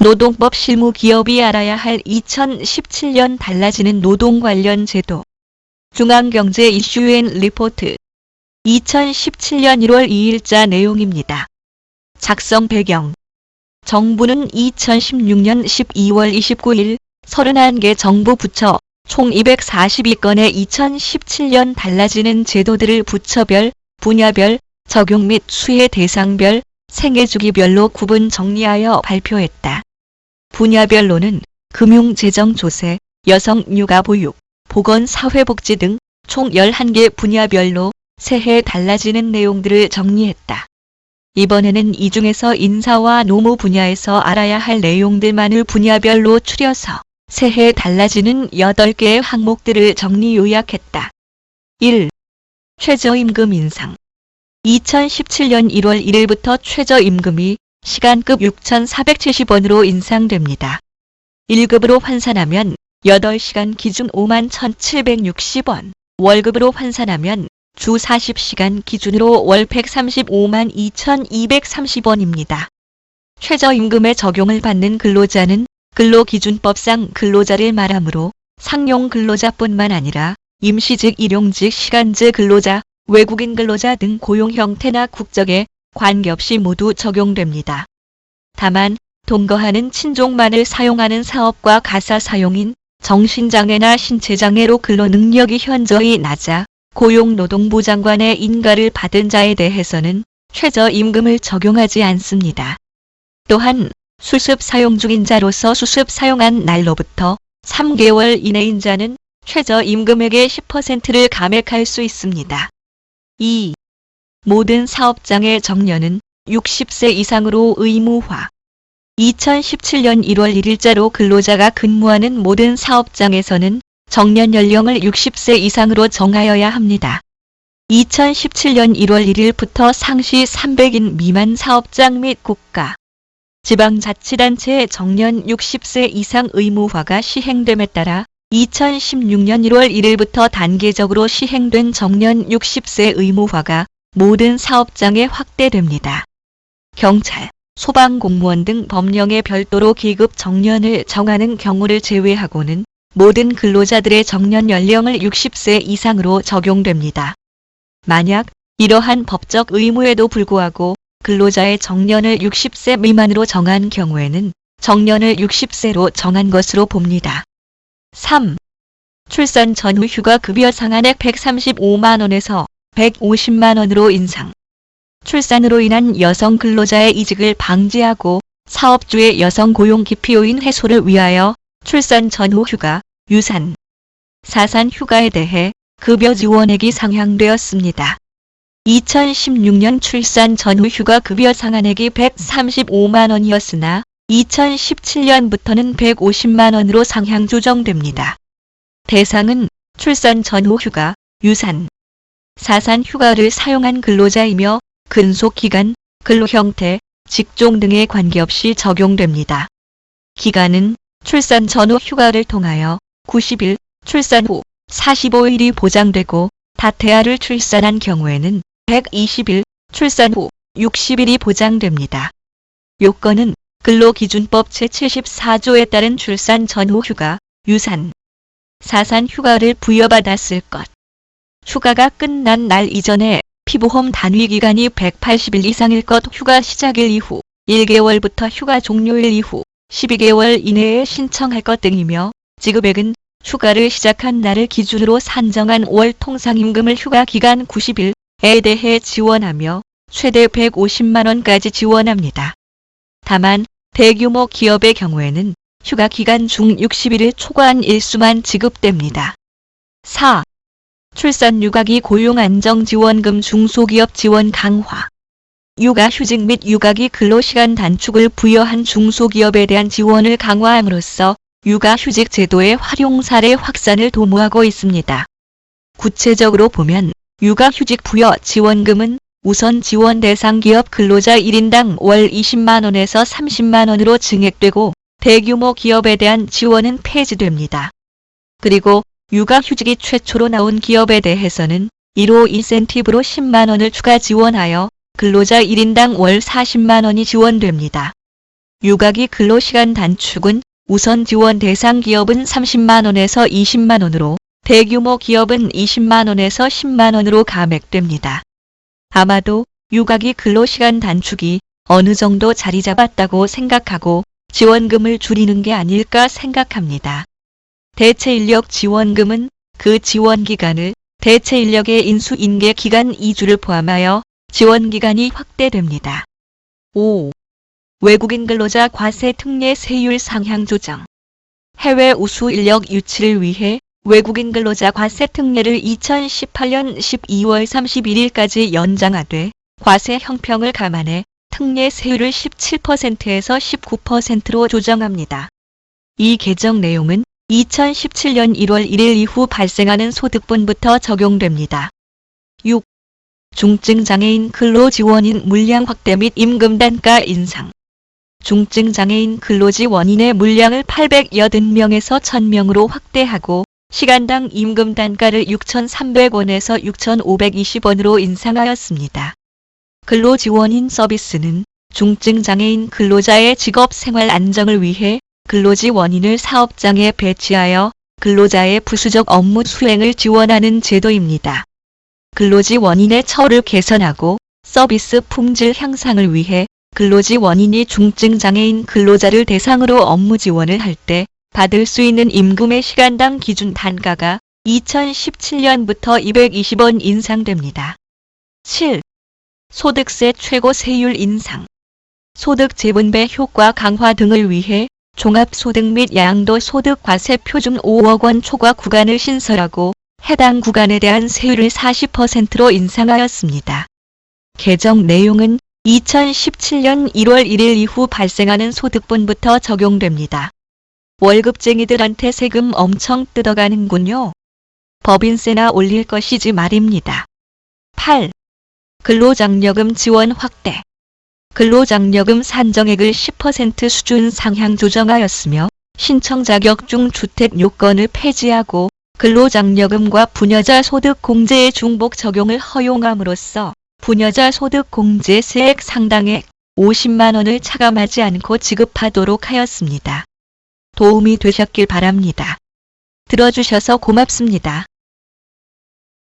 노동법 실무 기업이 알아야 할 2017년 달라지는 노동 관련 제도. 중앙경제 이슈앤 리포트 2017년 1월 2일자 내용입니다. 작성 배경. 정부는 2016년 12월 29일 31개 정부 부처 총 242건의 2017년 달라지는 제도들을 부처별, 분야별, 적용 및 수혜 대상별, 생애주기별로 구분 정리하여 발표했다. 분야별로는 금융재정조세, 여성 육아보육, 보건사회복지 등 총 11개 분야별로 새해 달라지는 내용들을 정리했다. 이번에는 이 중에서 인사와 노무 분야에서 알아야 할 내용들만을 분야별로 추려서 새해 달라지는 8개의 항목들을 정리 요약했다. 1. 최저임금 인상. 2017년 1월 1일부터 최저임금이 시간급 6,470원으로 인상됩니다. 1급으로 환산하면 8시간 기준 51,760원, 월급으로 환산하면 주 40시간 기준으로 월 135만 2,230원입니다. 최저임금의 적용을 받는 근로자는 근로기준법상 근로자를 말하므로 상용 근로자뿐만 아니라 임시직, 일용직, 시간제 근로자, 외국인 근로자 등 고용 형태나 국적에 관계없이 모두 적용됩니다. 다만 동거하는 친족만을 사용하는 사업과 가사 사용인, 정신장애나 신체장애로 근로능력이 현저히 낮아 고용노동부 장관의 인가를 받은 자에 대해서는 최저임금을 적용하지 않습니다. 또한 수습 사용 중인 자로서 수습 사용한 날로부터 3개월 이내인 자는 최저임금액의 10%를 감액할 수 있습니다. 2. 모든 사업장의 정년은 60세 이상으로 의무화. 2017년 1월 1일자로 근로자가 근무하는 모든 사업장에서는 정년 연령을 60세 이상으로 정하여야 합니다. 2017년 1월 1일부터 상시 300인 미만 사업장 및 국가, 지방자치단체의 정년 60세 이상 의무화가 시행됨에 따라 2016년 1월 1일부터 단계적으로 시행된 정년 60세 의무화가 모든 사업장에 확대됩니다. 경찰, 소방공무원 등 법령에 별도로 기급 정년을 정하는 경우를 제외하고는 모든 근로자들의 정년 연령을 60세 이상으로 적용됩니다. 만약 이러한 법적 의무에도 불구하고 근로자의 정년을 60세 미만으로 정한 경우에는 정년을 60세로 정한 것으로 봅니다. 3. 출산 전후 휴가 급여 상한액 135만원에서 150만원으로 인상. 출산으로 인한 여성 근로자의 이직을 방지하고 사업주의 여성 고용 기피요인 해소를 위하여 출산 전후 휴가, 유산, 사산 휴가에 대해 급여 지원액이 상향되었습니다. 2016년 출산 전후 휴가 급여 상한액이 135만원이었으나 2017년부터는 150만원으로 상향 조정됩니다. 대상은 출산 전후 휴가, 유산, 사산 휴가를 사용한 근로자이며 근속기간, 근로 형태, 직종 등에 관계없이 적용됩니다. 기간은 출산 전후 휴가를 통하여 90일, 출산 후 45일이 보장되고 다태아를 출산한 경우에는 120일, 출산 후 60일이 보장됩니다. 요건은 근로기준법 제74조에 따른 출산 전후 휴가, 유산, 사산 휴가를 부여받았을 것. 휴가가 끝난 날 이전에 피보험 단위 기간이 180일 이상일 것. 휴가 시작일 이후 1개월부터 휴가 종료일 이후 12개월 이내에 신청할 것 등이며 지급액은 휴가를 시작한 날을 기준으로 산정한 월 통상임금을 휴가 기간 90일에 대해 지원하며 최대 150만원까지 지원합니다. 다만 대규모 기업의 경우에는 휴가 기간 중 60일을 초과한 일수만 지급됩니다. 4. 출산 육아기 고용안정지원금 중소기업 지원 강화. 육아휴직 및 육아기 근로시간 단축을 부여한 중소기업에 대한 지원을 강화함으로써 육아휴직 제도의 활용 사례 확산을 도모하고 있습니다. 구체적으로 보면 육아휴직 부여 지원금은 우선 지원 대상 기업 근로자 1인당 월 20만원에서 30만원으로 증액되고 대규모 기업에 대한 지원은 폐지됩니다. 그리고 육아휴직이 최초로 나온 기업에 대해서는 1호 인센티브로 10만원을 추가 지원하여 근로자 1인당 월 40만원이 지원됩니다. 육아기 근로시간 단축은 우선 지원 대상 기업은 30만원에서 20만원으로 대규모 기업은 20만원에서 10만원으로 감액됩니다. 아마도 육아기 근로시간 단축이 어느 정도 자리 잡았다고 생각하고 지원금을 줄이는 게 아닐까 생각합니다. 대체인력 지원금은 그 지원기간을 대체인력의 인수인계 기간 2주를 포함하여 지원기간이 확대됩니다. 5. 외국인 근로자 과세 특례 세율 상향 조정. 해외 우수 인력 유치를 위해 외국인 근로자 과세 특례를 2018년 12월 31일까지 연장하되 과세 형평을 감안해 특례 세율을 17%에서 19%로 조정합니다. 이 개정 내용은 2017년 1월 1일 이후 발생하는 소득분부터 적용됩니다. 6. 중증장애인 근로지원인 물량 확대 및 임금단가 인상. 중증장애인 근로지원인의 물량을 880명에서 1000명으로 확대하고 시간당 임금단가를 6,300원에서 6,520원으로 인상하였습니다. 근로지원인 서비스는 중증장애인 근로자의 직업생활 안정을 위해 근로지원인을 사업장에 배치하여 근로자의 부수적 업무 수행을 지원하는 제도입니다. 근로지원인의 처우를 개선하고 서비스 품질 향상을 위해 근로지원인이 중증장애인 근로자를 대상으로 업무 지원을 할 때 받을 수 있는 임금의 시간당 기준 단가가 2017년부터 220원 인상됩니다. 7. 소득세 최고 세율 인상. 소득 재분배 효과 강화 등을 위해 종합소득 및 양도소득 과세 표준 5억 원 초과 구간을 신설하고 해당 구간에 대한 세율을 40%로 인상하였습니다. 개정 내용은 2017년 1월 1일 이후 발생하는 소득분부터 적용됩니다. 월급쟁이들한테 세금 엄청 뜯어가는군요. 법인세나 올릴 것이지 말입니다. 8. 근로장려금 지원 확대. 근로장려금 산정액을 10% 수준 상향 조정하였으며 신청 자격 중 주택 요건을 폐지하고 근로장려금과 부녀자 소득 공제의 중복 적용을 허용함으로써 부녀자 소득 공제세액 상당액 50만 원을 차감하지 않고 지급하도록 하였습니다. 도움이 되셨길 바랍니다. 들어주셔서 고맙습니다.